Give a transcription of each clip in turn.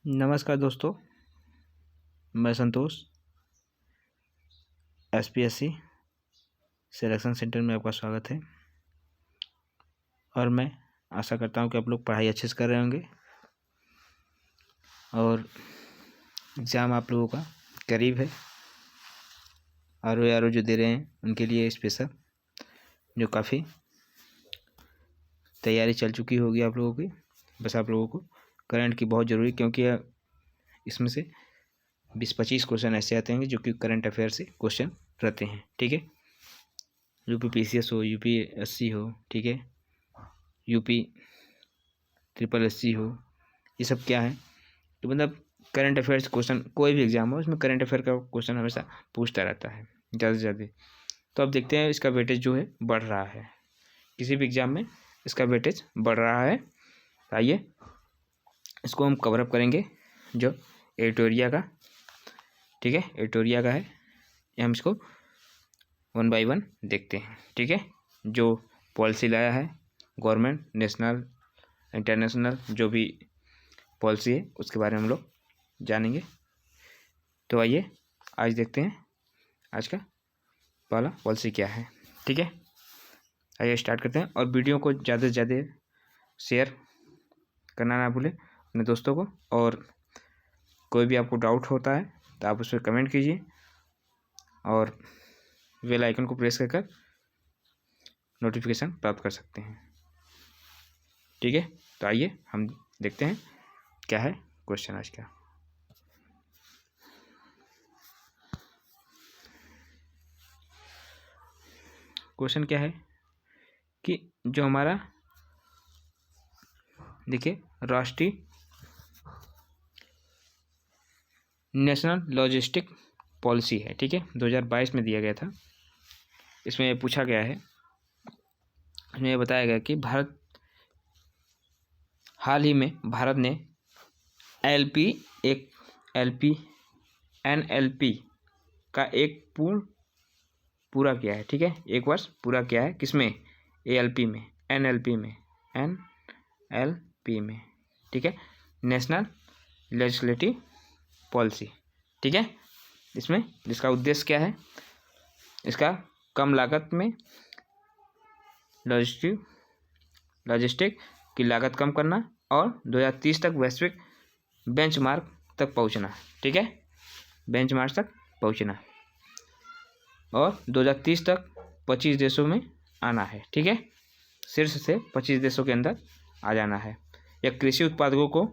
नमस्कार दोस्तों, मैं संतोष SPSC सिलेक्शन सेंटर में आपका स्वागत है। और मैं आशा करता हूं कि आप लोग पढ़ाई अच्छे से कर रहे होंगे और एग्ज़ाम आप लोगों का करीब है। RO जो दे रहे हैं उनके लिए स्पेशल जो काफ़ी तैयारी चल चुकी होगी आप लोगों की। बस आप लोगों को करंट की बहुत ज़रूरी, क्योंकि इसमें से 20-25 क्वेश्चन ऐसे आते हैं जो कि करंट अफेयर से क्वेश्चन रहते हैं। ठीक है, UPPCS हो, UPSC हो, ठीक है, UPSSC हो, ये सब क्या है तो मतलब करंट अफेयर्स क्वेश्चन, कोई भी एग्जाम हो उसमें करंट अफेयर का क्वेश्चन हमेशा पूछता रहता है ज़्यादा से ज़्यादा। तो अब देखते हैं इसका वेटेज जो है बढ़ रहा है, किसी भी एग्जाम में इसका वेटेज बढ़ रहा है। आइए इसको हम कवर अप करेंगे जो एडिटोरिया का, ठीक है, एडिटोरिया का है, हम इसको 1 बाय 1 देखते हैं। ठीक है, जो पॉलिसी लाया है गवर्नमेंट, नेशनल इंटरनेशनल जो भी पॉलिसी है उसके बारे में हम लोग जानेंगे। तो आइए आज देखते हैं आज का पहला पॉलिसी क्या है। ठीक है, आइए स्टार्ट करते हैं। और वीडियो को ज़्यादा से ज़्यादा शेयर करना ना भूलें अपने दोस्तों को, और कोई भी आपको डाउट होता है तो आप उस पर कमेंट कीजिए और बेल आइकन को प्रेस कर नोटिफिकेशन प्राप्त कर सकते हैं। ठीक है, तो आइए हम देखते हैं क्या है क्वेश्चन आज का। क्वेश्चन क्या है कि जो हमारा देखिए राष्ट्रीय नेशनल लॉजिस्टिक पॉलिसी है, ठीक है, 2022 में दिया गया था। इसमें पूछा गया है, इसमें बताया गया कि हाल ही में भारत ने NLP का एक पूरा किया है। ठीक है, 1 वर्ष पूरा किया है किसमें? NLP में, ठीक है, नेशनल लेजिस्लेटिव पॉलिसी। ठीक है, इसमें जिसका उद्देश्य क्या है, इसका कम लागत में लॉजिस्टिक की लागत कम करना और 2030 तक वैश्विक बेंचमार्क तक पहुंचना। ठीक है, बेंचमार्क तक पहुंचना और 2030 तक 25 देशों में आना है। ठीक है, शीर्ष से 25 देशों के अंदर आ जाना है। यह कृषि उत्पादकों को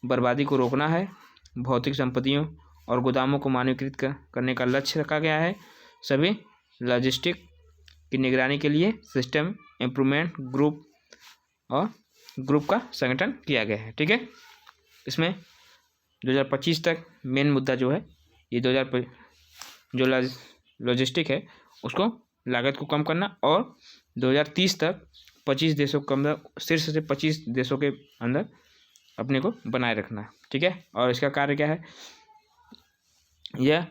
बर्बादी को रोकना है, भौतिक संपत्तियों और गोदामों को मानकीकृत करने का लक्ष्य रखा गया है। सभी लॉजिस्टिक की निगरानी के लिए सिस्टम इम्प्रूवमेंट ग्रुप का संगठन किया गया है। ठीक है, इसमें 2025 तक मेन मुद्दा जो है ये जो लॉजिस्टिक है उसको लागत को कम करना और 2030 तक 25 देशों के अंदर, शीर्ष से 25 देशों के अंदर अपने को बनाए रखना। ठीक है, और इसका कार्य क्या है, यह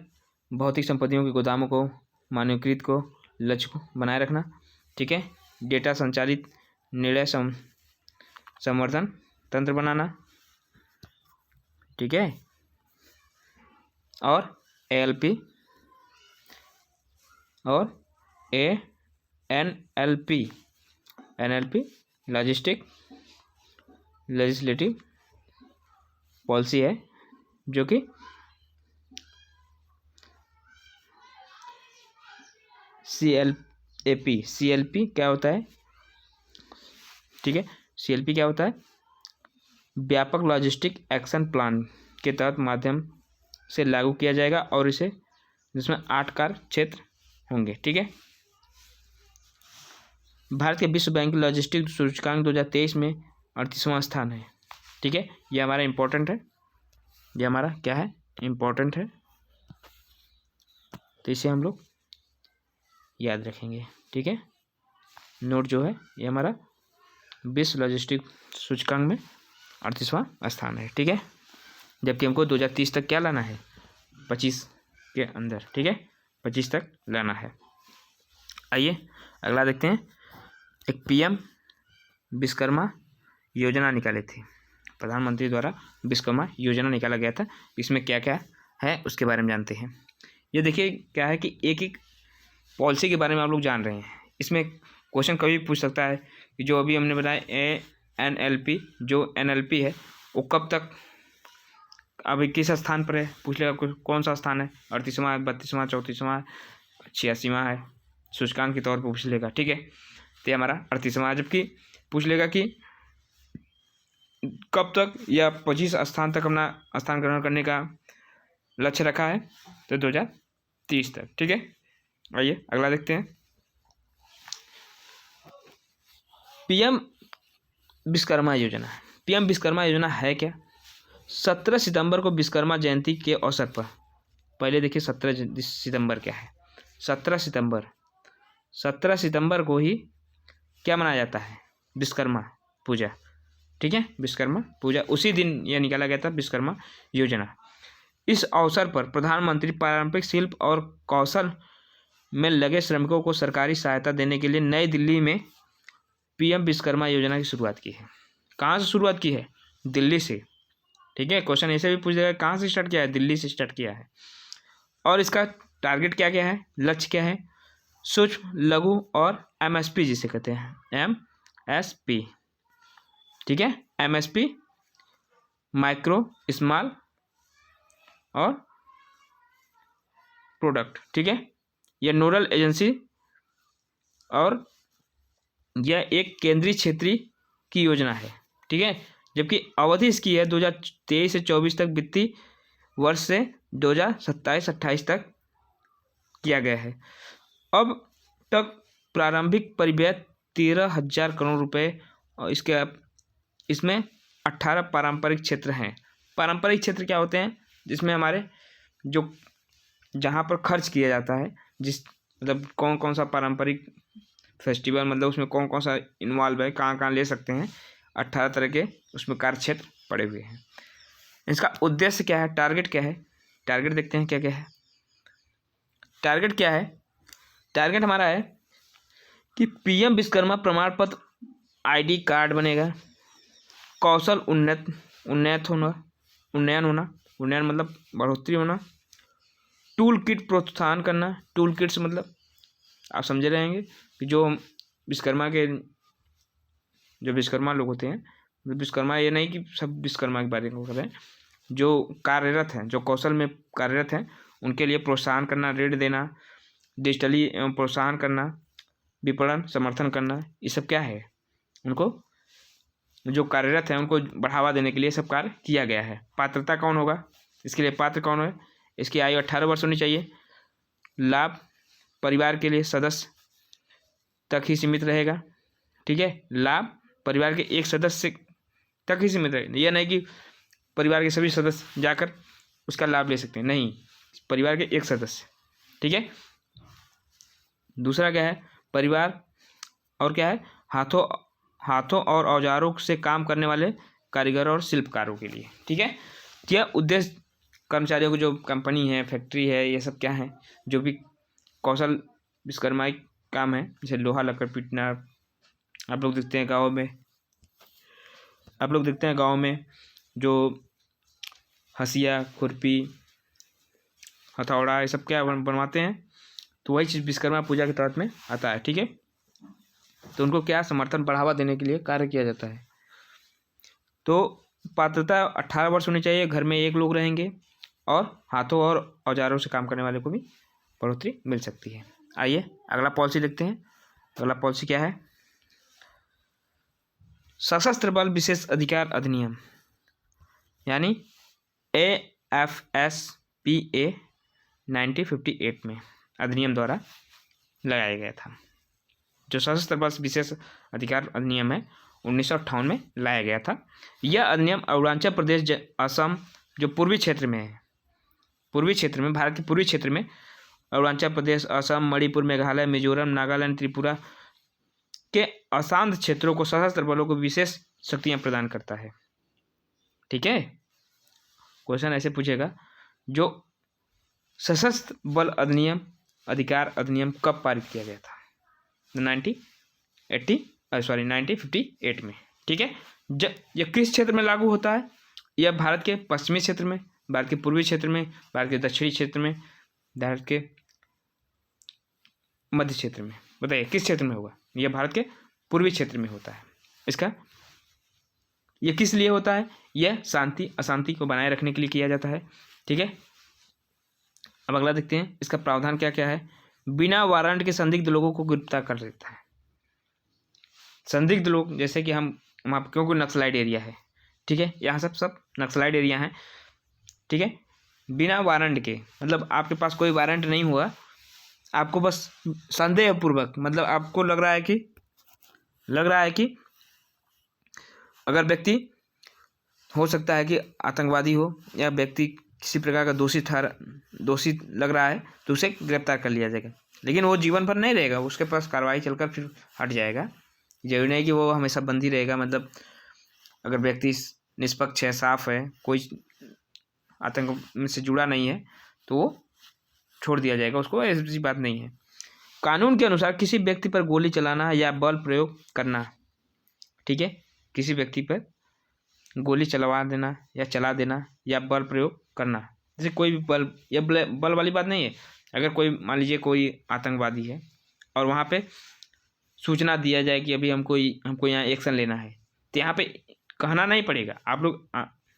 भौतिक संपत्तियों के गोदामों को मानकीकृत को लक्ष्य को बनाए रखना। ठीक है, डेटा संचालित निर्णय संवर्धन तंत्र बनाना। ठीक है, और NLP लेजिस्लेटिव पॉलिसी है जो कि CLP क्या होता है? ठीक है, CLP क्या होता है? व्यापक लॉजिस्टिक एक्शन प्लान के तहत माध्यम से लागू किया जाएगा और इसे जिसमें 8 कार्य क्षेत्र होंगे। ठीक है, भारत के विश्व बैंक लॉजिस्टिक सूचकांक 2023 में 38वां स्थान है। ठीक है, ये हमारा इम्पोर्टेंट है, ये हमारा क्या है, इम्पोर्टेंट है, तो इसे हम लोग याद रखेंगे। ठीक है, नोट जो है ये हमारा विश्व लॉजिस्टिक सूचकांक में 38वां स्थान है। ठीक है, जबकि हमको 2030 तक क्या लाना है, 25 के अंदर। ठीक है, 25 तक लाना है। आइए अगला देखते हैं। एक PM विश्वकर्मा योजना निकाले थे। प्रधानमंत्री द्वारा विश्वकर्मा योजना निकाला गया था। इसमें क्या क्या है उसके बारे में जानते हैं। ये देखिए क्या है कि एक एक पॉलिसी के बारे में आप लोग जान रहे हैं। इसमें क्वेश्चन कभी पूछ सकता है कि जो अभी हमने बताया NLP, जो NLP है वो कब तक अभी किस स्थान पर है, पूछ लेगा कौन सा स्थान है, 38वां, 32वां, 34वां, 86वां है, सूचकांक के तौर पर पूछ लेगा। ठीक है, तो हमारा 38वां, जबकि पूछ लेगा कि कब तक या 25 स्थान तक अपना स्थान ग्रहण करने का लक्ष्य रखा है, तो 2030 तक। ठीक है, आइए अगला देखते हैं। PM विश्वकर्मा योजना। PM विश्वकर्मा योजना है क्या? 17 सितंबर को विश्वकर्मा जयंती के अवसर पर, पहले देखिए 17 सितंबर क्या है। 17 सितंबर को ही क्या मनाया जाता है? विश्वकर्मा पूजा। ठीक है, विश्वकर्मा पूजा उसी दिन यह निकाला गया था, विश्वकर्मा योजना। इस अवसर पर प्रधानमंत्री पारंपरिक शिल्प और कौशल में लगे श्रमिकों को सरकारी सहायता देने के लिए नई दिल्ली में PM विश्वकर्मा योजना की शुरुआत की है। कहाँ से शुरुआत की है? दिल्ली से। ठीक है, क्वेश्चन ऐसे भी पूछ देगा कहाँ से स्टार्ट किया है? दिल्ली से स्टार्ट किया है। और इसका टारगेट क्या क्या है, लक्ष्य क्या है? सूक्ष्म, लघु और MSP जिसे कहते हैं, MSP। ठीक है, MSP, माइक्रो, स्मॉल और प्रोडक्ट। ठीक है, यह नोडल एजेंसी और यह एक केंद्रीय क्षेत्रीय की योजना है। ठीक है, जबकि अवधि इसकी है 2023 से 24 तक, वित्तीय वर्ष से 2027-28 तक किया गया है। अब तक प्रारंभिक परिव्यय 13,000 करोड़ रुपए और इसमें 18 पारंपरिक क्षेत्र हैं। पारंपरिक क्षेत्र क्या होते हैं? जिसमें हमारे जो जहाँ पर खर्च किया जाता है, जिस मतलब कौन कौन सा पारंपरिक फेस्टिवल, मतलब उसमें कौन कौन सा इन्वॉल्व है, कहाँ कहाँ ले सकते हैं, 18 तरह के उसमें कार्य क्षेत्र पड़े हुए हैं। इसका उद्देश्य क्या है, टारगेट क्या है? टारगेट देखते हैं क्या क्या है। टारगेट क्या है? टारगेट हमारा है कि PM विश्वकर्मा प्रमाण पत्र, ID कार्ड बनेगा, कौशल उन्नयन मतलब बढ़ोतरी होना, टूल किट प्रोत्साहन करना। टूल किट्स मतलब आप समझे रहेंगे कि जो विश्वकर्मा लोग होते हैं, विश्वकर्मा ये नहीं कि सब विश्वकर्मा के बारे में कर रहे हैं, जो कार्यरत हैं, जो कौशल में कार्यरत हैं, उनके लिए प्रोत्साहन करना, ऋण देना, डिजिटली प्रोत्साहन करना, विपणन समर्थन करना, ये सब क्या है? उनको जो कार्यरत हैं उनको बढ़ावा देने के लिए सब कार्य किया गया है। पात्रता कौन होगा इसके लिए? पात्र कौन है? इसकी आयु 18 वर्ष होनी चाहिए। लाभ परिवार के लिए सदस्य तक ही सीमित रहेगा। ठीक है, लाभ परिवार के एक सदस्य तक ही सीमित रहेगा। यह नहीं कि परिवार के सभी सदस्य जाकर उसका लाभ ले सकते हैं, नहीं, परिवार के एक सदस्य। ठीक है, दूसरा क्या है? परिवार और क्या है? हाथों और औजारों से काम करने वाले कारीगरों और शिल्पकारों के लिए। ठीक है, यह उद्देश्य कर्मचारियों को, जो कंपनी है, फैक्ट्री है, ये सब क्या है, जो भी कौशल विश्वकर्माई काम है, जैसे लोहा लकड़ पीटना, आप लोग देखते हैं गाँव में जो हंसिया, खुरपी, हथौड़ा, ये सब क्या बनवाते हैं, तो वही चीज़ विश्वकर्मा पूजा के तहत में आता है। ठीक है, तो उनको क्या समर्थन बढ़ावा देने के लिए कार्य किया जाता है। तो पात्रता 18 वर्ष होनी चाहिए, घर में एक लोग रहेंगे और हाथों और औजारों से काम करने वाले को भी बढ़ोतरी मिल सकती है। आइए अगला पॉलिसी देखते हैं। अगला पॉलिसी क्या है? सशस्त्र बल विशेष अधिकार अधिनियम, यानी AFSPA 1958 में अधिनियम द्वारा लगाया गया था। जो सशस्त्र बल विशेष अधिकार अधिनियम है 1958 में लाया गया था। यह अधिनियम अरुणाचल प्रदेश, असम, जो पूर्वी क्षेत्र में है, भारत के पूर्वी क्षेत्र में अरुणाचल प्रदेश, असम, मणिपुर, मेघालय, मिजोरम, नागालैंड, त्रिपुरा के अशांत क्षेत्रों को सशस्त्र बलों को विशेष शक्तियां प्रदान करता है। ठीक है, क्वेश्चन ऐसे पूछेगा, जो सशस्त्र बल अधिकार अधिनियम कब पारित किया गया था? 1958 में। ठीक है। यह किस क्षेत्र में लागू होता है? यह भारत के पश्चिमी क्षेत्र में, भारत के पूर्वी क्षेत्र में, भारत के दक्षिणी क्षेत्र में, भारत के मध्य क्षेत्र में। बताइए किस क्षेत्र में होगा? यह भारत के पूर्वी क्षेत्र में होता है। इसका यह किस लिए होता है? यह शांति अशांति को बनाए रखने के लिए किया जाता है। ठीक है। अब अगला देखते हैं, इसका प्रावधान क्या क्या है। बिना वारंट के संदिग्ध लोगों को गिरफ्तार कर लेता है। संदिग्ध लोग, जैसे कि हम वहाँ पर क्योंकि नक्सलाइट एरिया है, ठीक है, यहाँ सब नक्सलाइट एरिया है, ठीक है। बिना वारंट के, मतलब आपके पास कोई वारंट नहीं हुआ, आपको बस संदेह पूर्वक, मतलब आपको लग रहा है कि अगर व्यक्ति हो सकता है कि आतंकवादी हो या व्यक्ति किसी प्रकार का दोषी लग रहा है, तो उसे गिरफ्तार कर लिया जाएगा। लेकिन वो जीवन भर नहीं रहेगा, उसके पास कार्रवाई चलकर फिर हट जाएगा। जरूरी नहीं कि वो हमेशा बंदी रहेगा। मतलब अगर व्यक्ति निष्पक्ष है, साफ है, कोई आतंक में से जुड़ा नहीं है, तो वो छोड़ दिया जाएगा, उसको ऐसी बात नहीं है। कानून के अनुसार किसी व्यक्ति पर गोली चलाना या बल प्रयोग करना, ठीक है, किसी व्यक्ति पर गोली चला देना या बल प्रयोग करना, जैसे कोई भी बल वाली बात नहीं है। अगर कोई मान लीजिए कोई आतंकवादी है और वहाँ पे सूचना दिया जाए कि अभी हमको यहाँ एक्शन लेना है, तो यहाँ पे कहना नहीं पड़ेगा, आप लोग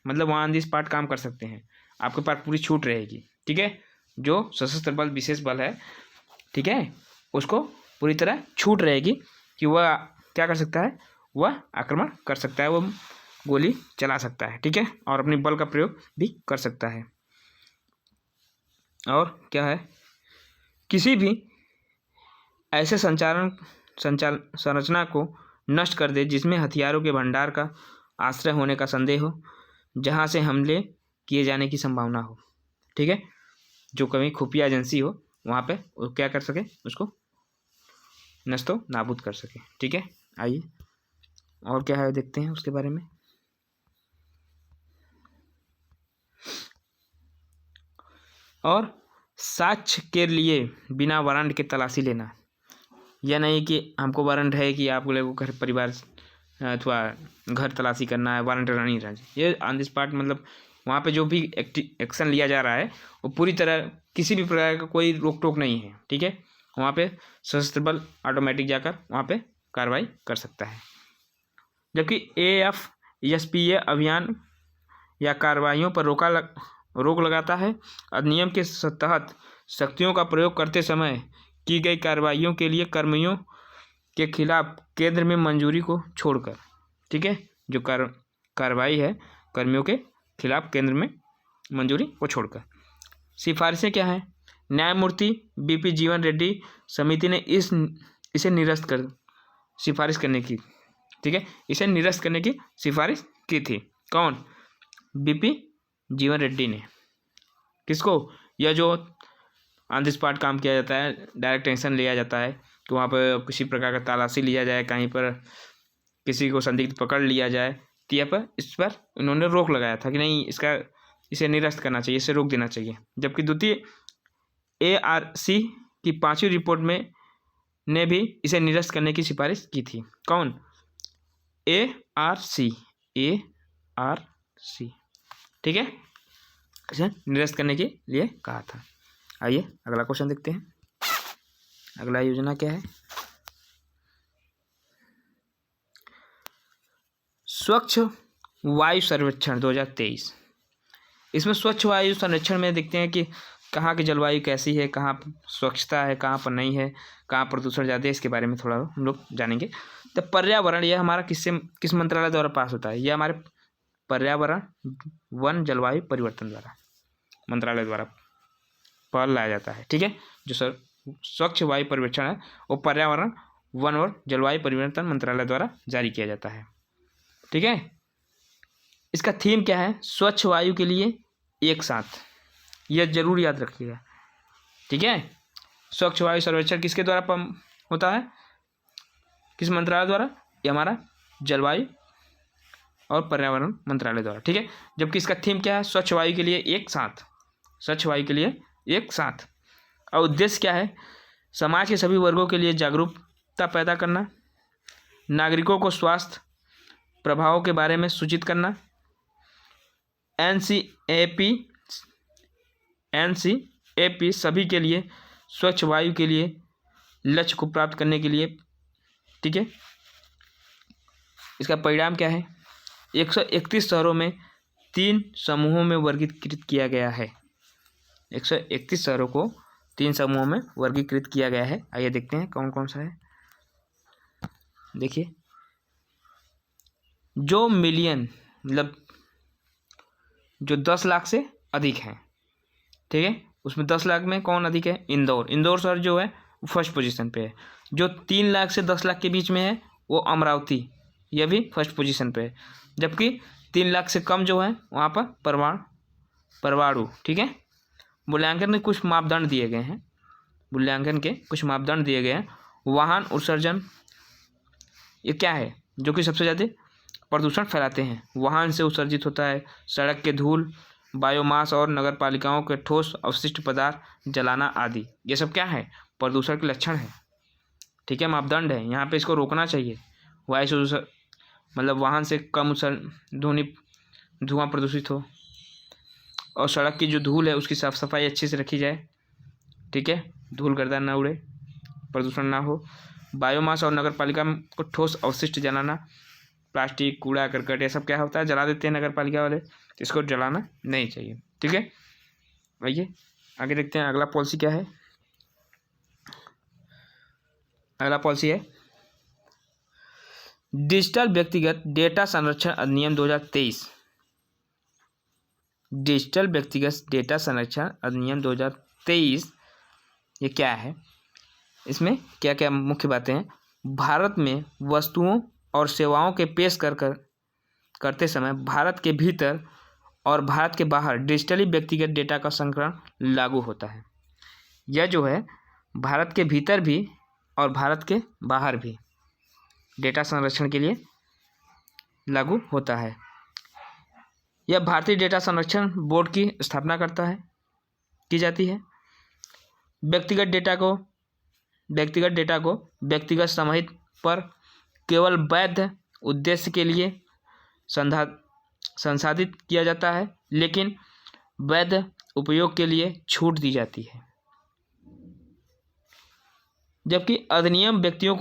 मतलब वहाँ ऑन दी स्पॉट काम कर सकते हैं, आपके पास पूरी छूट रहेगी। ठीक है। जो सशस्त्र बल विशेष बल है, ठीक है, उसको पूरी तरह छूट रहेगी कि वह क्या कर सकता है, वह आक्रमण कर सकता है, वह गोली चला सकता है, ठीक है, और अपने बल का प्रयोग भी कर सकता है। और क्या है, किसी भी ऐसे संरचना को नष्ट कर दे जिसमें हथियारों के भंडार का आश्रय होने का संदेह हो, जहां से हमले किए जाने की संभावना हो। ठीक है। जो कभी खुफिया एजेंसी हो वहाँ पे वो क्या कर सके, उसको नष्टो नाबूद कर सके। ठीक है। आइए और क्या है देखते हैं उसके बारे में। और साक्ष्य के लिए बिना वारंट के तलाशी लेना, यह नहीं कि हमको वारंट है कि आप लोगों को घर परिवार अथवा घर तलाशी करना है, वारंट नहीं रहना चाहिए। ये ऑन द स्पॉट, मतलब वहाँ पे जो भी एक्शन लिया जा रहा है वो पूरी तरह किसी भी प्रकार का कोई रोक टोक नहीं है। ठीक है। वहाँ पे सशस्त्र बल ऑटोमेटिक जाकर वहाँ पे कार्रवाई कर सकता है। जबकि AFSPA अभियान या कार्रवाइयों पर रोक लगाता है। अधिनियम के तहत शक्तियों का प्रयोग करते समय की गई कार्रवाइयों के लिए कर्मियों के खिलाफ केंद्र में मंजूरी को छोड़कर, ठीक है, जो कार्रवाई है कर्मियों के खिलाफ केंद्र में मंजूरी को छोड़कर। सिफारिशें क्या हैं? न्यायमूर्ति BP जीवन रेड्डी समिति ने इसे निरस्त कर सिफारिश करने की, ठीक है, इसे निरस्त करने की सिफारिश की थी। कौन? BP जीवन रेड्डी ने। किसको? यह जो ऑन द स्पॉट काम किया जाता है, डायरेक्ट एक्शन लिया जाता है कि वहाँ पर किसी प्रकार का तलाशी लिया जाए, कहीं पर किसी को संदिग्ध पकड़ लिया जाए, तो यहाँ पर इस पर उन्होंने रोक लगाया था कि नहीं, इसे निरस्त करना चाहिए, इसे रोक देना चाहिए। जबकि द्वितीय ARC की 5वीं रिपोर्ट में ने भी इसे निरस्त करने की सिफारिश की थी। कौन? ARC, ठीक है, इसे निरस्त करने के लिए कहा था। आइए अगला क्वेश्चन देखते हैं। अगला योजना क्या है? स्वच्छ वायु सर्वेक्षण 2023। इसमें स्वच्छ वायु सर्वेक्षण में देखते हैं कि कहाँ की जलवायु कैसी है, कहाँ पर स्वच्छता है, कहाँ पर नहीं है, कहाँ प्रदूषण ज़्यादा है, इसके बारे में थोड़ा हम लोग जानेंगे। तो पर्यावरण, यह हमारा किस मंत्रालय द्वारा पास होता है? यह हमारे पर्यावरण वन जलवायु परिवर्तन द्वारा मंत्रालय द्वारा पहल लाया जाता है। ठीक है। जो स्वच्छ वायु सर्वेक्षण है वो पर्यावरण वन और जलवायु परिवर्तन मंत्रालय द्वारा जारी किया जाता है। ठीक है। इसका थीम क्या है? स्वच्छ वायु के लिए एक साथ। यह जरूर याद रखिएगा। ठीक है। स्वच्छ वायु सर्वेक्षण किसके द्वारा होता है? किस मंत्रालय द्वारा? ये हमारा जलवायु और पर्यावरण मंत्रालय द्वारा। ठीक है। जबकि इसका थीम क्या है? स्वच्छ वायु के लिए एक साथ। स्वच्छ वायु के लिए एक साथ। और उद्देश्य क्या है? समाज के सभी वर्गों के लिए जागरूकता पैदा करना, नागरिकों को स्वास्थ्य प्रभावों के बारे में सूचित करना। एनसीएपी सभी के लिए स्वच्छ वायु के लिए लक्ष्य को प्राप्त करने के लिए, ठीक है। इसका परिणाम क्या है? 131 शहरों में 3 समूहों में वर्गीकृत किया गया है। 131 शहरों को 3 समूहों में वर्गीकृत किया गया है। आइए देखते हैं कौन कौन सा है। देखिए, जो मिलियन मतलब जो 10 लाख से अधिक है, ठीक है, उसमें 10 लाख में कौन अधिक है? इंदौर शहर जो है फर्स्ट पोजीशन पे है। जो 3 लाख से 10 लाख के बीच में है वो अमरावती, यह भी फर्स्ट पोजीशन पे है। जबकि 3 लाख से कम जो है वहाँ पर परवाणु, ठीक है। मूल्यांकन के कुछ मापदंड दिए गए हैं। वाहन उत्सर्जन, ये क्या है? जो कि सबसे ज़्यादा प्रदूषण फैलाते हैं। वाहन से उत्सर्जित होता है सड़क के धूल, बायोमास और नगर पालिकाओं के ठोस अवशिष्ट पदार्थ जलाना आदि। ये सब क्या है? प्रदूषण के लक्षण है, ठीक है, मापदंड है। यहाँ पे इसको रोकना चाहिए। वायु से मतलब वाहन से कम धुआं प्रदूषित हो, और सड़क की जो धूल है उसकी साफ सफाई अच्छे से रखी जाए, ठीक है, धूल गर्दा ना उड़े, प्रदूषण ना हो। बायोमास और नगर पालिका को ठोस अवशिष्ट जलाना, प्लास्टिक, कूड़ा करकट, ये सब क्या होता है? जला देते हैं नगर पालिका वाले, इसको जलाना नहीं चाहिए, ठीक है। आइए आगे देखते हैं अगला पॉलिसी क्या है। अगला पॉलिसी है डिजिटल व्यक्तिगत डेटा संरक्षण अधिनियम 2023। डिजिटल व्यक्तिगत डेटा संरक्षण अधिनियम 2023 ये क्या है? इसमें क्या क्या मुख्य बातें हैं? भारत में वस्तुओं और सेवाओं के पेश करते समय भारत के भीतर और भारत के बाहर डिजिटली व्यक्तिगत डेटा का संग्रहण लागू होता है। यह जो है भारत के भीतर भी और भारत के बाहर भी डेटा संरक्षण के लिए लागू होता है। यह भारतीय डेटा संरक्षण बोर्ड की स्थापना की जाती है। व्यक्तिगत डेटा को व्यक्तिगत समाहित पर केवल वैध उद्देश्य के लिए संसाधित किया जाता है, लेकिन वैध उपयोग के लिए छूट दी जाती है। जबकि अधिनियम व्यक्तियों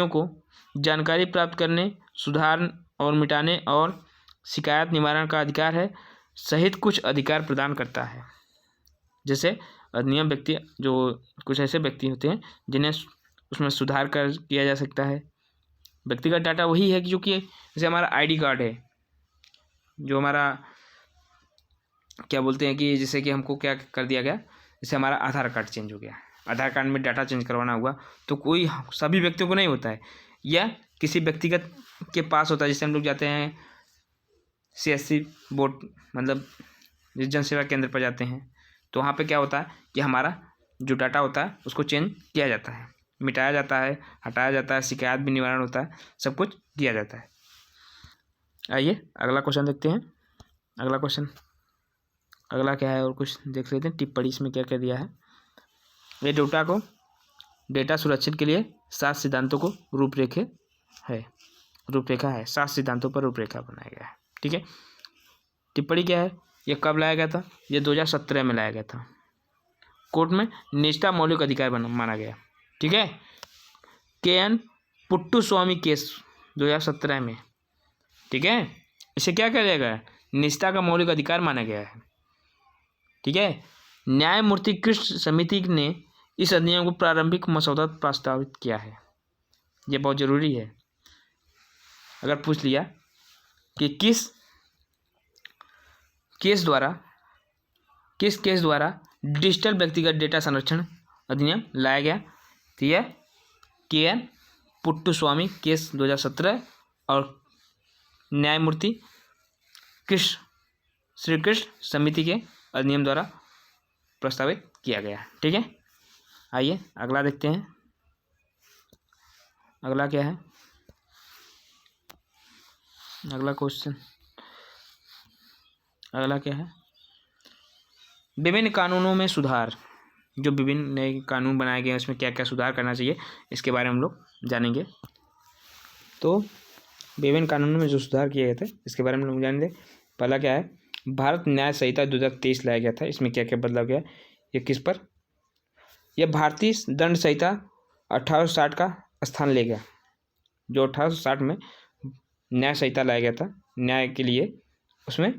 को जानकारी प्राप्त करने, सुधार और मिटाने और शिकायत निवारण का अधिकार है सहित कुछ अधिकार प्रदान करता है। जैसे अधिनियम व्यक्ति जो कुछ ऐसे व्यक्ति होते हैं जिन्हें उसमें सुधार किया जा सकता है। व्यक्तिगत डाटा वही है कि जो कि जैसे हमारा आईडी कार्ड है, जो हमारा क्या बोलते हैं कि जैसे कि हमको क्या कर दिया गया, जैसे हमारा आधार कार्ड चेंज हो गया, आधार कार्ड में डाटा चेंज करवाना हुआ, तो कोई सभी व्यक्तियों को नहीं होता है, या किसी व्यक्तिगत के पास होता है। जैसे हम लोग जाते हैं CSC बोर्ड मतलब जन सेवा केंद्र पर जाते हैं, तो वहाँ पे क्या होता है कि हमारा जो डाटा होता है उसको चेंज किया जाता है, मिटाया जाता है, हटाया जाता है, शिकायत भी निवारण होता है, सब कुछ किया जाता है। आइए अगला क्वेश्चन देखते हैं। अगला क्या है और कुछ देख लेते हैं। टिप्पणी इसमें क्या क्या दिया है। ये डेटा सुरक्षित के लिए 7 सिद्धांतों को रूपरेखा है। 7 सिद्धांतों पर रूपरेखा बनाया गया है, ठीक है। टिप्पणी क्या है? ये कब लाया गया था? ये 2017 में लाया गया था। कोर्ट में निजता मौलिक अधिकार माना गया, ठीक है। KN पुट्टुस्वामी केस 2017 में, ठीक है। इसे क्या कहा जाएगा? निजता का मौलिक अधिकार माना गया है, ठीक है। न्यायमूर्ति कृष्ण समिति ने इस अधिनियम को प्रारंभिक मसौदा प्रस्तावित किया है। ये बहुत जरूरी है। अगर पूछ लिया कि किस केस द्वारा डिजिटल व्यक्तिगत डेटा संरक्षण अधिनियम लाया गया, तो यह KN पुट्टुस्वामी केस 2017 और न्यायमूर्ति श्री कृष्ण समिति के अधिनियम द्वारा प्रस्तावित किया गया, ठीक है। आइए अगला देखते हैं। अगला क्या है? अगला क्वेश्चन अगला क्या है? विभिन्न कानूनों में सुधार। जो विभिन्न नए कानून बनाए गए हैं उसमें क्या क्या सुधार करना चाहिए, इसके बारे में हम लोग जानेंगे। तो विभिन्न कानूनों में जो सुधार किए गए थे इसके बारे में लोग जानेंगे। पहला क्या है, भारत न्याय संहिता 2023 लाया गया था। इसमें क्या क्या बदलाव गया, ये किस पर, यह भारतीय दंड संहिता 1860 का स्थान ले गया। जो 1860 में न्याय संहिता लाया गया था न्याय के लिए, उसमें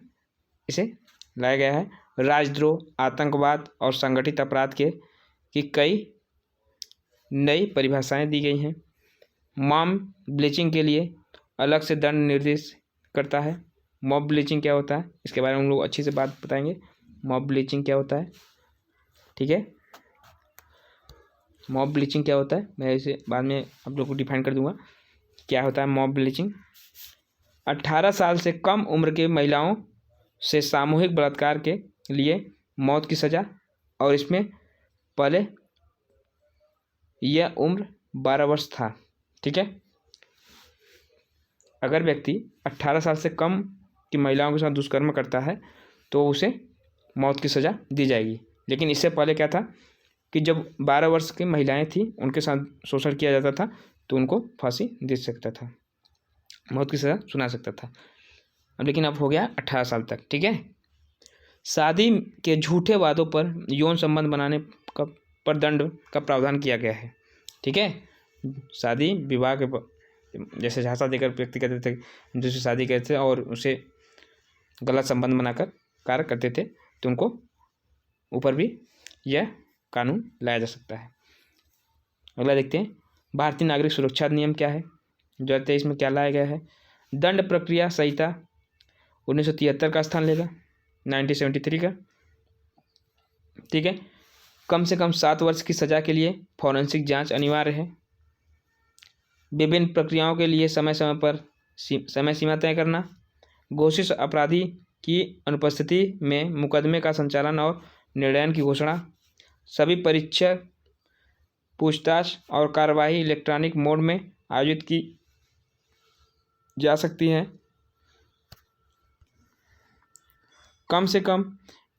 इसे लाया गया है। राजद्रोह, आतंकवाद और संगठित अपराध की कई नई परिभाषाएं दी गई हैं। मॉब ब्लीचिंग के लिए अलग से दंड निर्देश करता है। मॉब ब्लीचिंग क्या होता है इसके बारे में हम लोग अच्छी से बात बताएंगे। मॉब ब्लीचिंग क्या होता है, ठीक है, मॉब ब्लीचिंग क्या होता है मैं इसे बाद में आप लोग को डिफाइन कर दूंगा क्या होता है मॉब ब्लीचिंग। 18 साल से कम उम्र के महिलाओं से सामूहिक बलात्कार के लिए मौत की सज़ा, और इसमें पहले यह उम्र 12 वर्ष था, ठीक है। अगर व्यक्ति 18 साल से कम की महिलाओं के साथ दुष्कर्म करता है तो उसे मौत की सज़ा दी जाएगी। लेकिन इससे पहले क्या था कि जब 12 वर्ष की महिलाएं थी उनके साथ शोषण किया जाता था तो उनको फांसी दे सकता था, मौत की सज़ा सुना सकता था। अब लेकिन अब हो गया 18 साल तक, ठीक है। शादी के झूठे वादों पर यौन संबंध बनाने का पर दंड का प्रावधान किया गया है, ठीक है। शादी विवाह के जैसे झांसा देकर व्यक्ति कहते थे दूसरी शादी करते थे और उसे गलत संबंध बनाकर कार्य करते थे तो उनको ऊपर भी यह कानून लाया जा सकता है। अगला देखते हैं, भारतीय नागरिक सुरक्षा अधिनियम क्या है। 2023 में क्या लाया गया है, दंड प्रक्रिया संहिता 1973 का स्थान लेगा, 1973 का, ठीक है। कम से कम 7 वर्ष की सज़ा के लिए फॉरेंसिक जांच अनिवार्य है। विभिन्न प्रक्रियाओं के लिए समय समय पर समय सीमा तय करना, घोषित अपराधी की अनुपस्थिति में मुकदमे का संचालन और निर्णय की घोषणा, सभी परीक्षा, पूछताछ और कार्रवाई इलेक्ट्रॉनिक मोड में आयोजित की जा सकती हैं। कम से कम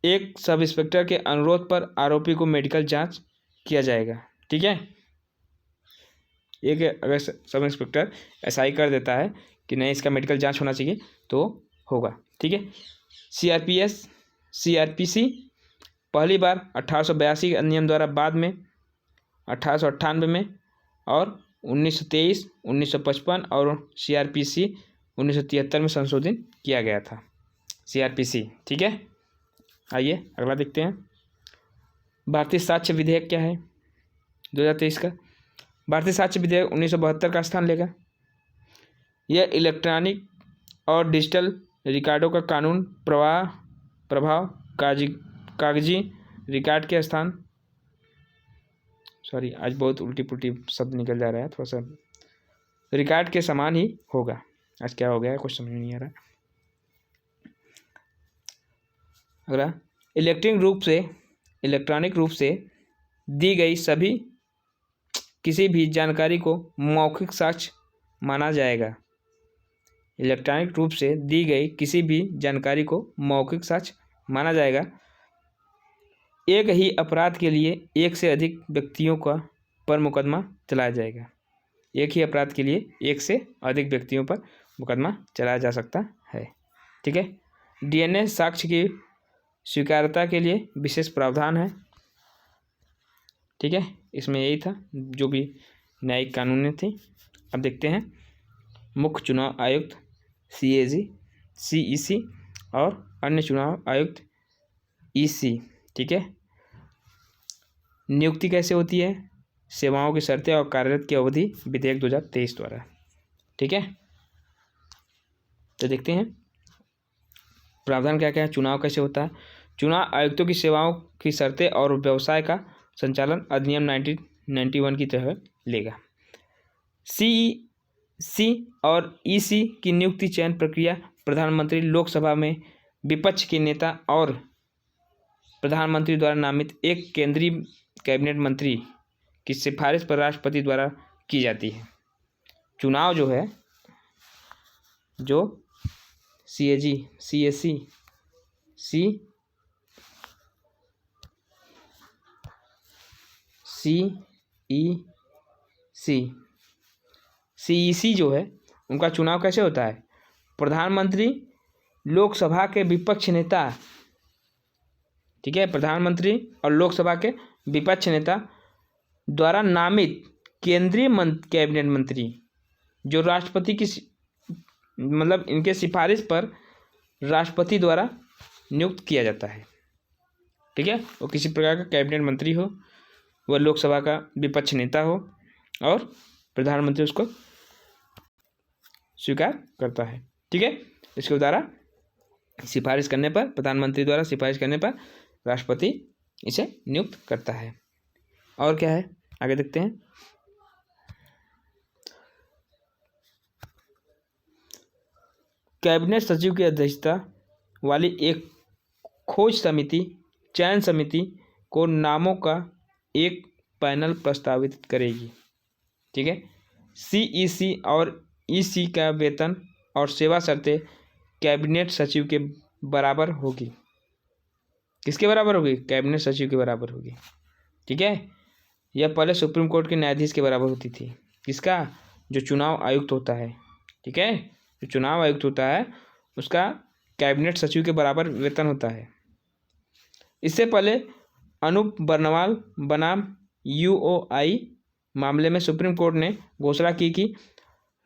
एक सब इंस्पेक्टर के अनुरोध पर आरोपी को मेडिकल जांच किया जाएगा, ठीक है। एक अगर सब इंस्पेक्टर एसआई कर देता है कि नहीं इसका मेडिकल जांच होना चाहिए तो होगा, ठीक है। सीआरपीसी पहली बार 1882 अधिनियम द्वारा, बाद में 1898 में और 1923, 1955 और सीआरपीसी 1973 में संशोधित किया गया था सीआरपीसी, ठीक है। आइए अगला देखते हैं, भारतीय साक्ष्य विधेयक क्या है 2023 का। भारतीय साक्ष्य विधेयक 1972 का स्थान लेगा। यह इलेक्ट्रॉनिक और डिजिटल रिकॉर्डों का कानून प्रभाव कागजी रिकॉर्ड के स्थान, सॉरी आज बहुत उल्टी पुल्टी शब्द निकल जा रहा है, थोड़ा सा रिकॉर्ड के समान ही होगा। आज क्या हो गया है कुछ समझ नहीं आ रहा। अगला, इलेक्ट्रॉनिक रूप से दी गई किसी भी जानकारी को मौखिक साक्ष्य माना जाएगा। इलेक्ट्रॉनिक रूप से दी गई किसी भी जानकारी को मौखिक साक्ष्य माना जाएगा। एक ही अपराध के लिए एक से अधिक व्यक्तियों पर मुकदमा चलाया जाएगा। एक ही अपराध के लिए एक से अधिक व्यक्तियों पर मुकदमा चलाया जा सकता है, ठीक है। डीएनए साक्ष्य की स्वीकार्यता के लिए विशेष प्रावधान है, ठीक है। इसमें यही था जो भी न्यायिक कानून थी। अब देखते हैं मुख्य चुनाव आयुक्त CAG, CEC और अन्य चुनाव आयुक्त EC, ठीक है। नियुक्ति कैसे होती है, सेवाओं की शर्तें और कार्यरत की अवधि विधेयक 2023 द्वारा, ठीक है। तो देखते हैं प्रावधान क्या क्या है, चुनाव कैसे होता है। चुनाव आयुक्तों की सेवाओं की शर्तें और व्यवसाय का संचालन अधिनियम 1991 की तरह लेगा। CEC और EC की नियुक्ति चयन प्रक्रिया प्रधानमंत्री, लोकसभा में विपक्ष के नेता और प्रधानमंत्री द्वारा नामित एक केंद्रीय कैबिनेट मंत्री की सिफारिश पर राष्ट्रपति द्वारा की जाती है। चुनाव जो है, जो CAG, CAC, CEC, CEC जो है उनका चुनाव कैसे होता है? प्रधानमंत्री लोकसभा के विपक्ष नेता, ठीक है, प्रधानमंत्री और लोकसभा के विपक्ष नेता द्वारा नामित केंद्रीय कैबिनेट मंत्री, जो राष्ट्रपति की मतलब इनके सिफारिश पर राष्ट्रपति द्वारा नियुक्त किया जाता है, ठीक है। वो किसी प्रकार का कैबिनेट मंत्री हो, वह लोकसभा का विपक्ष नेता हो और प्रधानमंत्री उसको स्वीकार करता है, ठीक है। इसके द्वारा सिफारिश करने पर, प्रधानमंत्री द्वारा सिफारिश करने पर राष्ट्रपति इसे नियुक्त करता है। और क्या है आगे देखते हैं। कैबिनेट सचिव की अध्यक्षता वाली एक खोज समिति, चयन समिति को नामों का एक पैनल प्रस्तावित करेगी, ठीक है। सीईसी और ईसी का वेतन और सेवा शर्तें कैबिनेट सचिव के बराबर होगी। किसके बराबर होगी? कैबिनेट सचिव के बराबर होगी, ठीक है। यह पहले सुप्रीम कोर्ट के न्यायाधीश के बराबर होती थी। किसका? जो चुनाव आयुक्त होता है, ठीक है। जो चुनाव आयुक्त होता है उसका कैबिनेट सचिव के बराबर वेतन होता है। इससे पहले अनूप बर्नवाल बनाम यूओआई मामले में सुप्रीम कोर्ट ने घोषणा की कि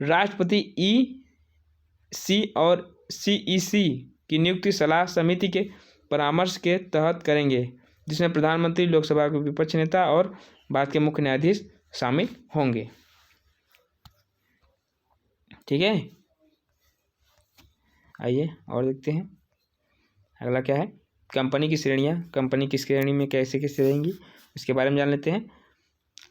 राष्ट्रपति ईसी और सीईसी की नियुक्ति सलाह समिति के परामर्श के तहत करेंगे, जिसमें प्रधानमंत्री, लोकसभा के विपक्ष नेता और भारत के मुख्य न्यायाधीश शामिल होंगे, ठीक है। आइए और देखते हैं अगला क्या है। कंपनी की श्रेणियाँ, कंपनी किस श्रेणी में कैसे कैसे रहेंगी इसके बारे में जान लेते हैं।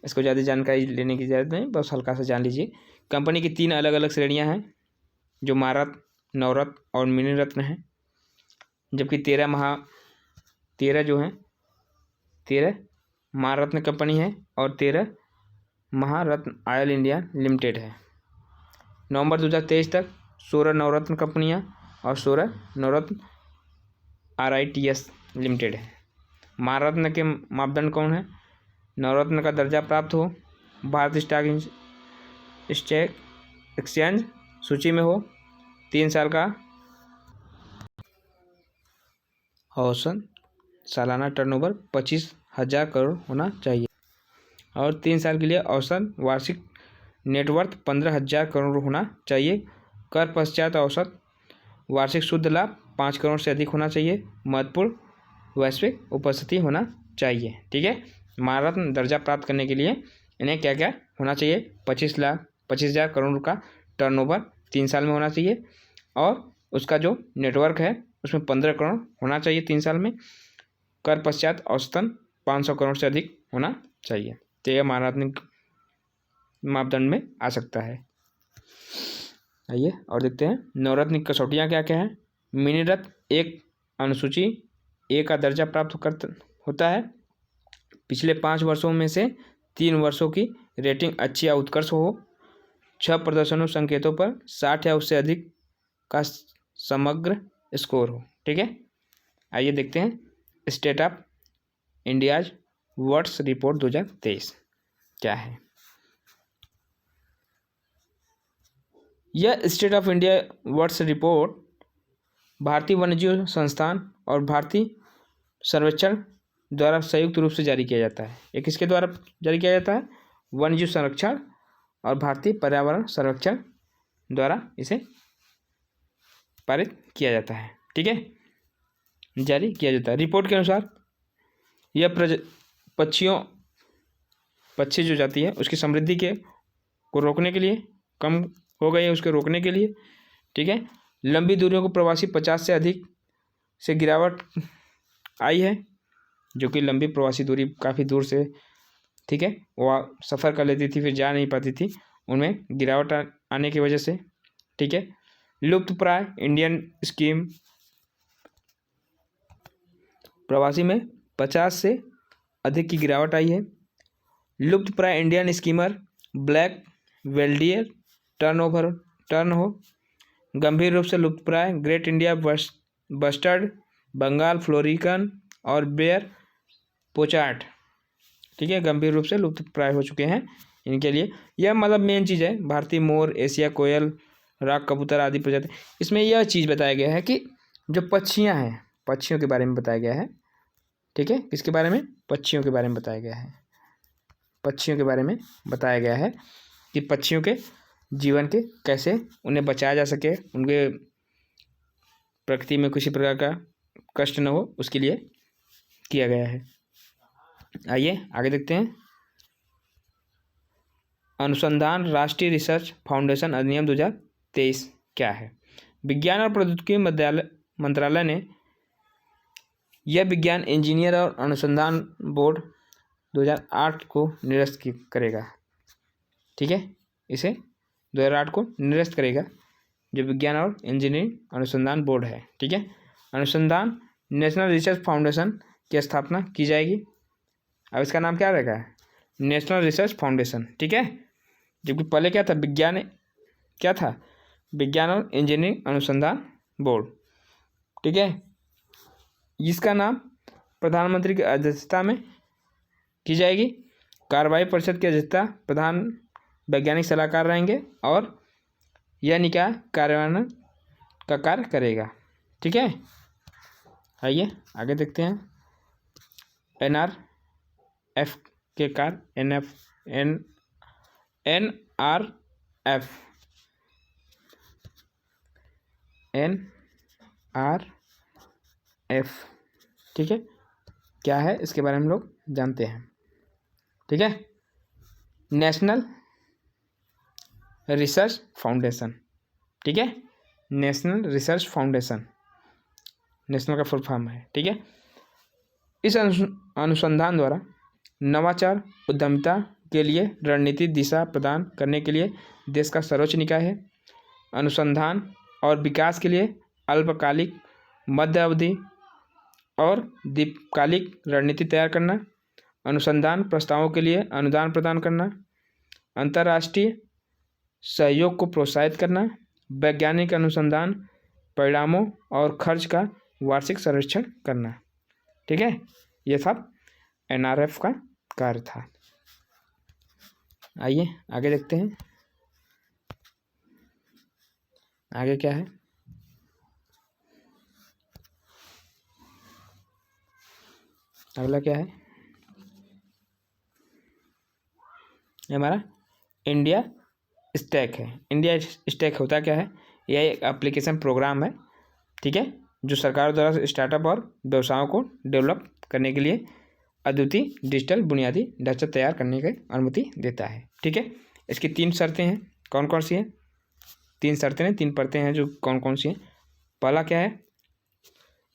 इसको ज़्यादा जानकारी लेने की ज़रूरत नहीं, बस हल्का सा जान लीजिए। कंपनी की 3 अलग अलग श्रेणियाँ हैं, जो महारत्न, नवरत्न और मिनी रत्न हैं। जबकि 13 जो हैं 13 महारत्न कंपनी है और 13 महारत्न ऑयल इंडिया लिमिटेड है। नवंबर 2023 तक 16 नवरत्न कंपनियां और 16 नवरत्न RITS लिमिटेड है। महारत्न के मापदंड कौन है? नवरत्न का दर्जा प्राप्त हो, भारतीय स्टॉक एक्सचेंज सूची में हो, 3 साल का औसत सालाना टर्नओवर 25,000 करोड़ होना चाहिए और 3 साल के लिए औसत वार्षिक नेटवर्थ 15,000 करोड़ होना चाहिए। कर पश्चात औसत वार्षिक शुद्ध लाभ 5 करोड़ से अधिक होना चाहिए। महत्वपूर्ण वैश्विक उपस्थिति होना चाहिए, ठीक है। महारत्न दर्जा प्राप्त करने के लिए इन्हें क्या क्या होना चाहिए? 25,000 करोड़ का टर्नओवर 3 साल में होना चाहिए और उसका जो नेटवर्क है उसमें 15 करोड़ होना चाहिए 3 साल में। कर पश्चात औसतन 500 करोड़ से अधिक होना चाहिए। तो यह महारत्न मापदंड में आ सकता है। आइए और देखते हैं नवरत्न की कसौटियाँ क्या क्या हैं। मिनी रत्न एक अनुसूची ए का दर्जा प्राप्त होता है। पिछले 5 वर्षों में से 3 वर्षों की रेटिंग अच्छी या उत्कृष्ट हो, 6 प्रदर्शनों संकेतों पर 60 या उससे अधिक का समग्र स्कोर हो, ठीक है। आइए देखते हैं state of India's words report 2023 क्या है। यह state of India words report भारतीय वन्यजीव संस्थान और भारतीय सर्वेक्षण द्वारा संयुक्त रूप से जारी किया जाता है। ये किसके द्वारा जारी किया जाता है? वन्यजीव संरक्षण और भारतीय पर्यावरण संरक्षण द्वारा इसे पारित किया जाता है, ठीक है, जारी किया जाता है। रिपोर्ट के अनुसार यह पक्षी जो जाती है उसकी समृद्धि को रोकने के लिए, कम हो गई है उसके रोकने के लिए, ठीक है। लंबी दूरियों को प्रवासी 50 से अधिक से गिरावट आई है, जो कि लंबी प्रवासी दूरी काफ़ी दूर से, ठीक है, वो सफ़र कर लेती थी फिर जा नहीं पाती थी, उनमें गिरावट आने की वजह से, ठीक है। लुप्त प्राय इंडियन स्कीम प्रवासी में 50 से अधिक की गिरावट आई है। लुप्त प्राय इंडियन स्कीमर ब्लैक वेल्डियर टर्न हो, गंभीर रूप से लुप्त प्राय great India bustard, Bengal florican और बेयर पोचार्ट, ठीक है, गंभीर रूप से लुप्त प्राय हो चुके हैं। इनके लिए यह मतलब मेन चीज़ है। भारतीय मोर, एशिया कोयल, राग कबूतर आदि प्रजाति। इसमें यह चीज़ बताया गया है कि जो पक्षियाँ हैं, पक्षियों के बारे में बताया गया है। ठीक है, किसके बारे में? पक्षियों के बारे में बताया गया है। पक्षियों के बारे में बताया गया है कि पक्षियों के जीवन के कैसे उन्हें बचाया जा सके, उनके प्रकृति में किसी प्रकार का कष्ट न हो, उसके लिए किया गया है। आइए आगे देखते हैं। अनुसंधान राष्ट्रीय रिसर्च फाउंडेशन अधिनियम 2023 क्या है? विज्ञान और प्रौद्योगिकी मंत्रालय ने यह विज्ञान इंजीनियर और अनुसंधान बोर्ड 2008 को निरस्त करेगा। ठीक है, इसे 2008 को निरस्त करेगा, जो विज्ञान और इंजीनियरिंग अनुसंधान बोर्ड है। ठीक है, अनुसंधान नेशनल रिसर्च फाउंडेशन की स्थापना की जाएगी। अब इसका नाम क्या रहेगा? National research foundation. ठीक है, जबकि पहले क्या था? क्या था? विज्ञान और इंजीनियरिंग अनुसंधान बोर्ड। ठीक है, इसका नाम प्रधानमंत्री की अध्यक्षता में की जाएगी। कार्यवाही परिषद की अध्यक्षता प्रधान वैज्ञानिक सलाहकार रहेंगे और यह निकाय कार्यान्वयन का कार्य करेगा। ठीक है, आइए आगे देखते हैं। NRF के कार्य NRF। ठीक है, क्या है इसके बारे में हम लोग जानते हैं। ठीक है, नेशनल रिसर्च फाउंडेशन। ठीक है, नेशनल रिसर्च फाउंडेशन, नेशनल का फुल फॉर्म है। ठीक है, इस अनुसंधान द्वारा नवाचार उद्यमिता के लिए रणनीति दिशा प्रदान करने के लिए देश का सर्वोच्च निकाय है। अनुसंधान और विकास के लिए अल्पकालिक, मध्य अवधि और दीर्घकालिक रणनीति तैयार करना, अनुसंधान प्रस्तावों के लिए अनुदान प्रदान करना, अंतर्राष्ट्रीय सहयोग को प्रोत्साहित करना, वैज्ञानिक अनुसंधान परिणामों और खर्च का वार्षिक सर्वेक्षण करना। ठीक है, यह सब NRF का कार्य था। आइए आगे देखते हैं, आगे क्या है। अगला क्या है? हमारा इंडिया स्टैक है। इंडिया स्टैक होता क्या है? यह एक एप्लीकेशन प्रोग्राम है। ठीक है, जो सरकार द्वारा स्टार्टअप और व्यवसायों को डेवलप करने के लिए अद्वितीय डिजिटल बुनियादी ढांचा तैयार करने की अनुमति देता है। ठीक है, इसकी 3 शर्तें हैं। कौन कौन सी हैं? 3 शर्तें हैं, 3 परतें हैं, जो कौन कौन सी हैं? पहला क्या है?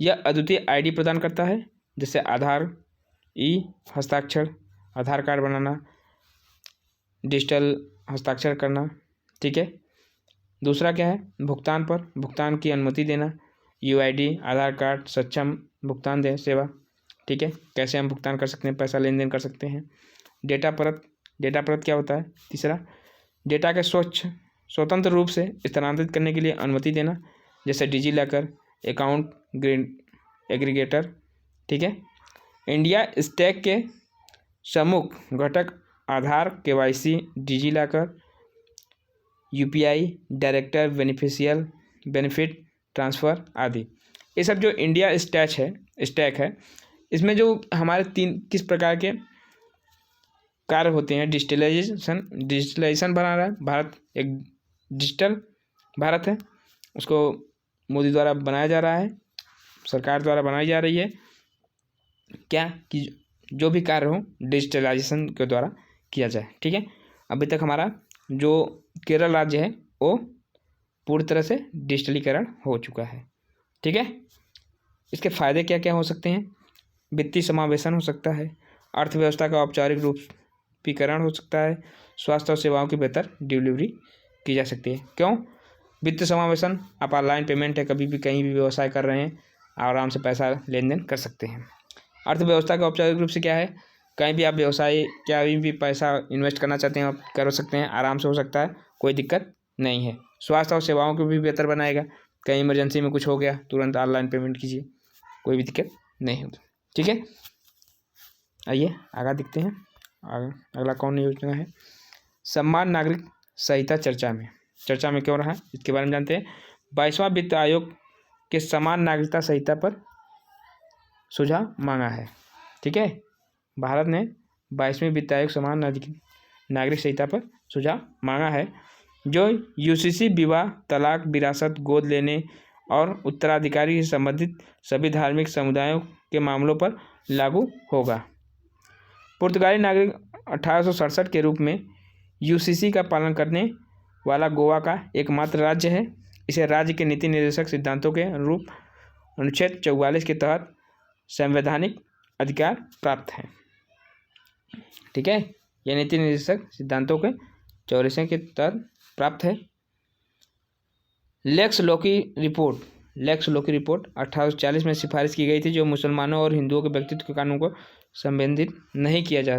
यह अद्वितीय ID प्रदान करता है, जैसे आधार, हस्ताक्षर, आधार कार्ड बनाना, डिजिटल हस्ताक्षर करना। ठीक है, दूसरा क्या है? भुगतान पर भुगतान की अनुमति देना, UID, आधार कार्ड सक्षम भुगतान दे सेवा। ठीक है, कैसे हम भुगतान कर सकते हैं, पैसा लेन देन कर सकते हैं। डेटा परत क्या होता है? तीसरा, डेटा के स्वतंत्र रूप से स्थानांतरित करने के लिए अनुमति देना, जैसे डिजीलॉकर, अकाउंट एग्रीगेटर। ठीक है, इंडिया स्टैक के प्रमुख घटक आधार, KYC, DigiLocker, UPI, director benefit transfer आदि। ये सब जो इंडिया स्टैक है, इसमें जो हमारे 3 किस प्रकार के कार्य होते हैं। डिजिटलाइजेशन बना रहा है भारत, एक डिजिटल भारत है, उसको मोदी द्वारा बनाया जा रहा है, सरकार द्वारा बनाई जा रही है। क्या कि जो भी कार्य हो डिजिटलाइजेशन के द्वारा किया जाए। ठीक है, अभी तक हमारा जो केरल राज्य है वो पूरी तरह से डिजिटलीकरण हो चुका है। ठीक है, इसके फायदे क्या क्या हो सकते हैं? वित्तीय समावेशन हो सकता है, अर्थव्यवस्था का औपचारिक रूपीकरण हो सकता है, स्वास्थ्य और सेवाओं की बेहतर डिलीवरी की जा सकती है। क्यों? वित्तीय समावेशन, आप ऑनलाइन पेमेंट है, कभी भी कहीं भी व्यवसाय कर रहे हैं, आराम से पैसा लेन देन कर सकते हैं। अर्थव्यवस्था का औपचारिक रूप से क्या है? कहीं भी आप व्यवसाय कहीं भी पैसा इन्वेस्ट करना चाहते हैं, आप कर सकते हैं, आराम से हो सकता है, कोई दिक्कत नहीं है। स्वास्थ्य और सेवाओं को भी बेहतर बनाएगा, कहीं इमरजेंसी में कुछ हो गया तुरंत ऑनलाइन पेमेंट कीजिए, कोई भी दिक्कत नहीं होती। ठीक है, आइए आगे देखते हैं। अगला कौन योजना है? सम्मान नागरिक संहिता चर्चा में। चर्चा में क्यों रहा, इसके बारे में जानते हैं। 22वां वित्त आयोग के समान नागरिकता संहिता पर सुझाव मांगा है। ठीक है, भारत ने 22वें वित्त आयोग समान नागरिक संहिता पर सुझाव मांगा है, जो यूसीसी विवाह, तलाक, विरासत, गोद लेने और उत्तराधिकारी से संबंधित सभी धार्मिक समुदायों के मामलों पर लागू होगा। पुर्तगाली नागरिक 1867 के रूप में यूसीसी का पालन करने वाला गोवा का एकमात्र राज्य है। इसे राज्य के नीति निर्देशक सिद्धांतों के अनुरूप अनुच्छेद 44 के तहत संवैधानिक अधिकार प्राप्त है। ठीक है, यह नीति निर्देशक सिद्धांतों के 44 के तहत प्राप्त है। लेक्स लोकी रिपोर्ट 1840 में सिफारिश की गई थी, जो मुसलमानों और हिंदुओं के व्यक्तित्व के कानून को संबंधित नहीं किया जा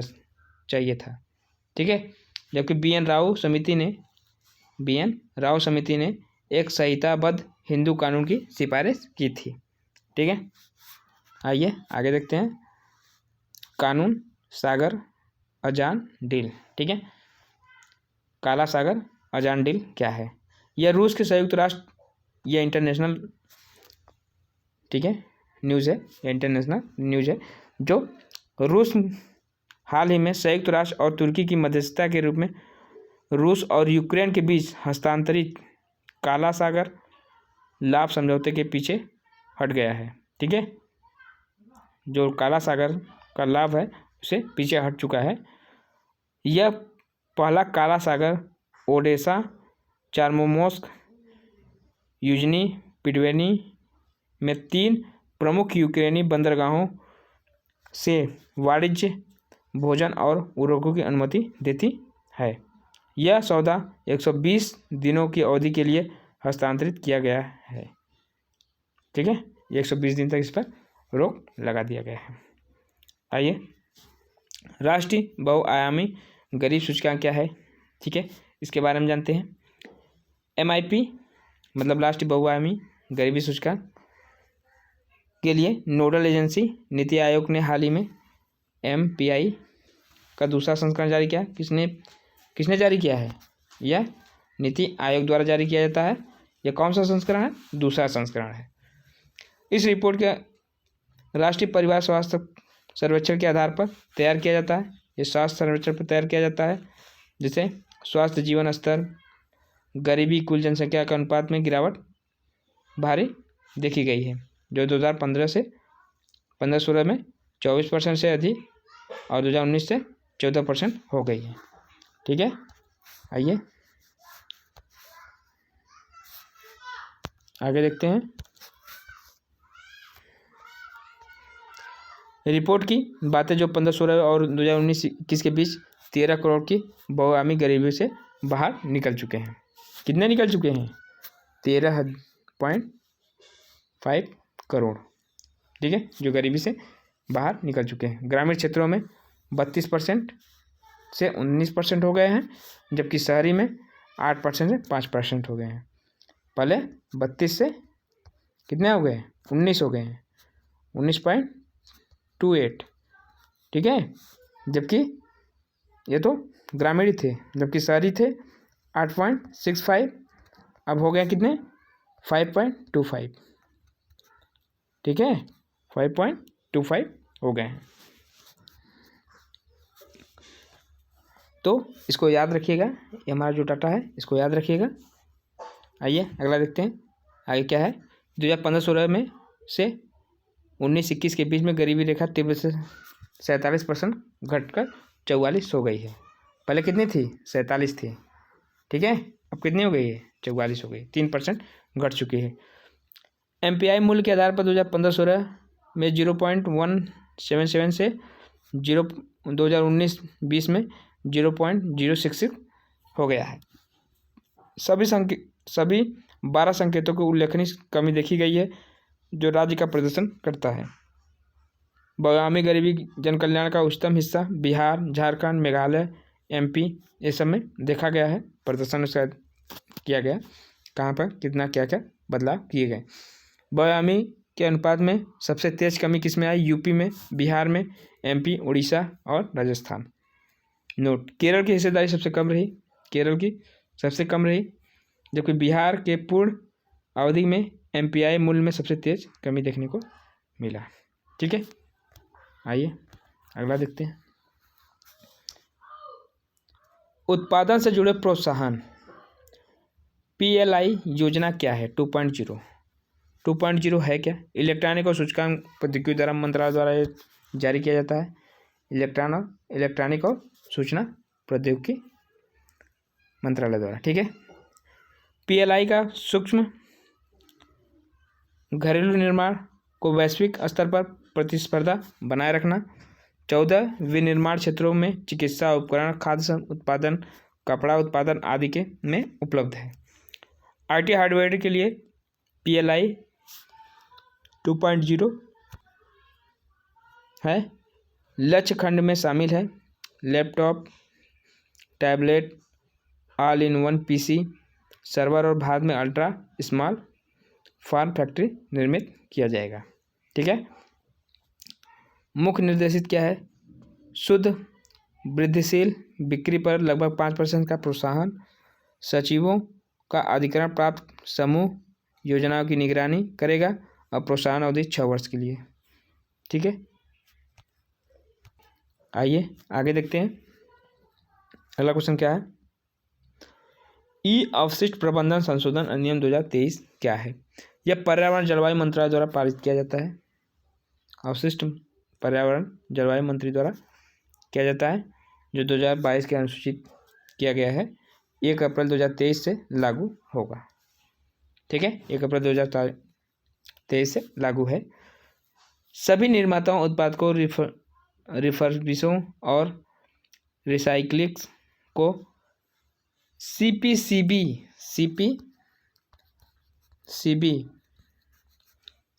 चाहिए था। ठीक है, जबकि बी एन राव समिति ने एक संहिताबद्ध हिंदू कानून की सिफारिश की थी। ठीक है, आइए आगे देखते हैं। कानून सागर अजान डील। ठीक है, काला सागर अजान डील क्या है? यह रूस के संयुक्त राष्ट्र, यह इंटरनेशनल, ठीक है, न्यूज़ है, यह इंटरनेशनल न्यूज़ है, जो रूस हाल ही में संयुक्त राष्ट्र और तुर्की की मध्यस्थता के रूप में रूस और यूक्रेन के बीच हस्तांतरित काला सागर लाभ समझौते के पीछे हट गया है। ठीक है, जो काला सागर का लाभ है उसे पीछे हट चुका है। यह पहला काला सागर ओडेसा, चार्मोमोर्स्क, यूजनी, पिडवेनी में 3 प्रमुख यूक्रेनी बंदरगाहों से वाणिज्य, भोजन और उद्योगों की अनुमति देती है। यह सौदा 120 दिनों की अवधि के लिए हस्तांतरित किया गया है। ठीक है, 120 दिन तक इस पर रोक लगा दिया गया है। आइए, राष्ट्रीय बहुआयामी गरीब सूचकांक क्या है? ठीक है, इसके बारे में जानते हैं। MIP मतलब राष्ट्रीय बहुआयामी गरीबी सूचकांक के लिए नोडल एजेंसी नीति आयोग ने हाल ही में MPI का दूसरा संस्करण जारी किया। किसने जारी किया है? यह नीति आयोग द्वारा जारी किया जाता है। यह कौन सा संस्करण है? दूसरा संस्करण है। इस रिपोर्ट के राष्ट्रीय परिवार स्वास्थ्य सर्वेक्षण के आधार पर तैयार किया जाता है। ये स्वास्थ्य सर्वेक्षण पर तैयार किया जाता है, जिसे स्वास्थ्य जीवन स्तर, गरीबी, कुल जनसंख्या के अनुपात में गिरावट भारी देखी गई है, जो 2015 से 15-16 में 24% से अधिक और 2019 से 14% हो गई है। ठीक है, आइए आगे देखते हैं। रिपोर्ट की बातें जो 15-16 और 2019-21 के बीच 13 करोड़ की बहुआयामी गरीबी से बाहर निकल चुके हैं। कितने निकल चुके हैं? 13.5 करोड़। ठीक है, जो गरीबी से बाहर निकल चुके हैं। ग्रामीण क्षेत्रों में 32% से 19% हो गए हैं, जबकि शहरी में 8% से 5% हो गए हैं। पहले 32 से कितने हो गए? 19 हो गए हैं, 19.28। ठीक है, जबकि ये तो ग्रामीण थे, जबकि शहरी थे 8.65, अब हो गया कितने? 5.25। ठीक है, 5.25 हो गए हैं। तो इसको याद रखिएगा, ये हमारा जो डाटा है इसको याद रखिएगा। आइए अगला देखते हैं, आगे क्या है। 2015-16 में से 19-21 के बीच में गरीबी रेखा तीव्रता से 47% घटकर 44 हो गई है। पहले कितनी थी? 47 थी। ठीक है, अब कितनी हो गई है? 44 हो गई, 3% घट चुकी है। MPI मूल्य के आधार पर 2015-16 में 0.177 से 2019-20 में 0.066 हो गया है। सभी 12 संकेतों को उल्लेखनीय कमी देखी गई है, जो राज्य का प्रदर्शन करता है। बहुआयामी गरीबी जनकल्याण का उच्चतम हिस्सा बिहार, झारखंड, मेघालय, MP ये सब में देखा गया है। प्रदर्शन उसका किया गया, कहाँ पर कितना क्या क्या बदलाव किए गए। बहुआयामी के अनुपात में सबसे तेज कमी किस में आई? यूपी में, बिहार में, MP, उड़ीसा और राजस्थान। नोट, केरल की हिस्सेदारी सबसे कम रही, केरल की सबसे कम रही। जबकि बिहार के पूर्ण अवधि में MPI मूल्य में सबसे तेज कमी देखने को मिला। ठीक है, आइए अगला देखते हैं। उत्पादन से जुड़े प्रोत्साहन, PLI योजना क्या है? 2.0 है क्या? इलेक्ट्रॉनिक और सूचकांक प्रौद्योगिकी द्वारा मंत्रालय द्वारा जारी किया जाता है। इलेक्ट्रॉनिक और सूचना प्रौद्योगिकी मंत्रालय द्वारा। ठीक है, PLI का सूक्ष्म घरेलू निर्माण को वैश्विक स्तर पर प्रतिस्पर्धा बनाए रखना। 14 विनिर्माण क्षेत्रों में चिकित्सा उपकरण, खाद्य उत्पादन, कपड़ा उत्पादन आदि के में उपलब्ध है। IT हार्डवेयर के लिए PLI 2.0 है। लक्ष्य खंड में शामिल है laptop, tablet, all in one PC, server और भारत में अल्ट्रा स्मॉल फॉर्म फैक्ट्री निर्मित किया जाएगा। ठीक है, मुख्य निर्देशित क्या है? शुद्ध वृद्धिशील बिक्री पर लगभग 5% का प्रोत्साहन, सचिवों का अधिग्रहण प्राप्त समूह योजनाओं की निगरानी करेगा और प्रोत्साहन अवधि 6 वर्ष के लिए। ठीक है, आइए आगे देखते हैं। अगला क्वेश्चन क्या है? अपशिष्ट प्रबंधन संशोधन अधिनियम 2023 क्या है? यह पर्यावरण जलवायु मंत्रालय द्वारा पारित किया जाता है। अपशिष्ट पर्यावरण जलवायु मंत्री द्वारा किया जाता है, जो 2022 के अनुसूचित किया गया है। 1 अप्रैल 2023 से लागू होगा। ठीक है, 1 अप्रैल 2023 से लागू है। सभी निर्माताओं उत्पाद को रिफर्बिशों और रिसाइक्लिंग्स को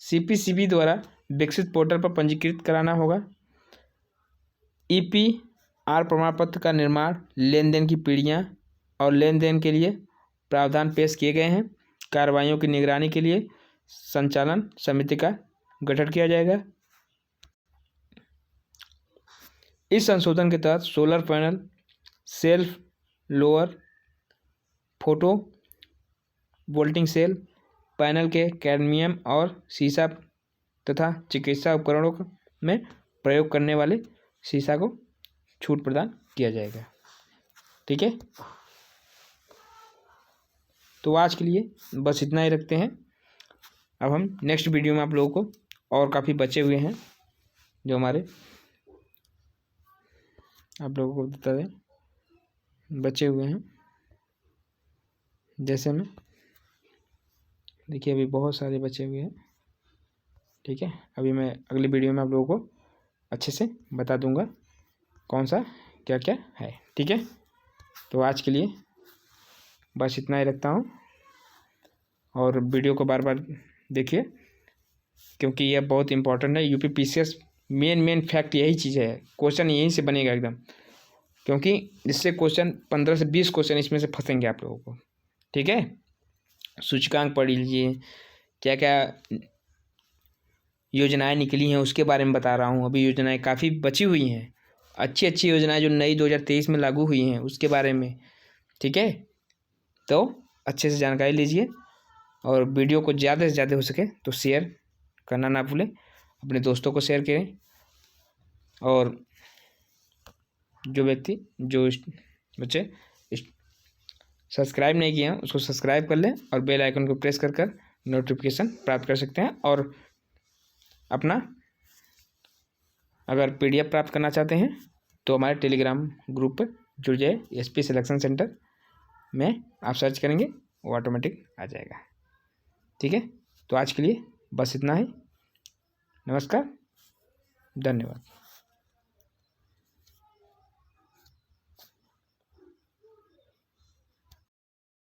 CPCB द्वारा विकसित पोर्टल पर पंजीकृत कराना होगा। EPR प्रमाण पत्र का निर्माण, लेन देन की पीढ़ियाँ और लेन देन के लिए प्रावधान पेश किए गए हैं। कार्रवाइयों की निगरानी के लिए संचालन समिति का गठन किया जाएगा। इस संशोधन के तहत solar panel, self lower photo voltaic cell panel के कैडमियम और सीसा तथा चिकित्सा उपकरणों में प्रयोग करने वाले सीसा को छूट प्रदान किया जाएगा। ठीक है, तो आज के लिए बस इतना ही रखते हैं। अब हम नेक्स्ट वीडियो में आप लोगों को और काफ़ी बचे हुए हैं जो हमारे आप लोगों को बता दें बचे हुए हैं। जैसे में देखिए अभी बहुत सारे बचे हुए हैं। ठीक है, अभी मैं अगली वीडियो में आप लोगों को अच्छे से बता दूंगा कौन सा क्या क्या है। ठीक है, तो आज के लिए बस इतना ही रखता हूँ और वीडियो को बार बार देखिए क्योंकि यह बहुत इंपॉर्टेंट है। UPPCS मेन फैक्ट यही चीज़ है, क्वेश्चन यहीं से बनेगा एकदम, क्योंकि इससे क्वेश्चन 15 से 20 क्वेश्चन इसमें से फंसेंगे आप लोगों को। ठीक है, सूचकांक पढ़ लीजिए, क्या क्या योजनाएं निकली हैं उसके बारे में बता रहा हूँ। अभी योजनाएं काफ़ी बची हुई हैं, अच्छी योजनाएं जो नई 2023 में लागू हुई हैं उसके बारे में। ठीक है, तो अच्छे से जानकारी लीजिए और वीडियो को ज़्यादा से ज़्यादा हो सके तो शेयर करना ना भूलें, अपने दोस्तों को शेयर करें और जो बच्चे सब्सक्राइब नहीं किए हैं उसको सब्सक्राइब कर लें और बेल आइकन को प्रेस कर नोटिफिकेशन प्राप्त कर सकते हैं। और अपना अगर PDF प्राप्त करना चाहते हैं तो हमारे टेलीग्राम ग्रुप पर जुड़ जाए। SP सिलेक्शन सेंटर में आप सर्च करेंगे वो ऑटोमेटिक आ जाएगा। ठीक है, तो आज के लिए बस इतना ही। नमस्कार, धन्यवाद।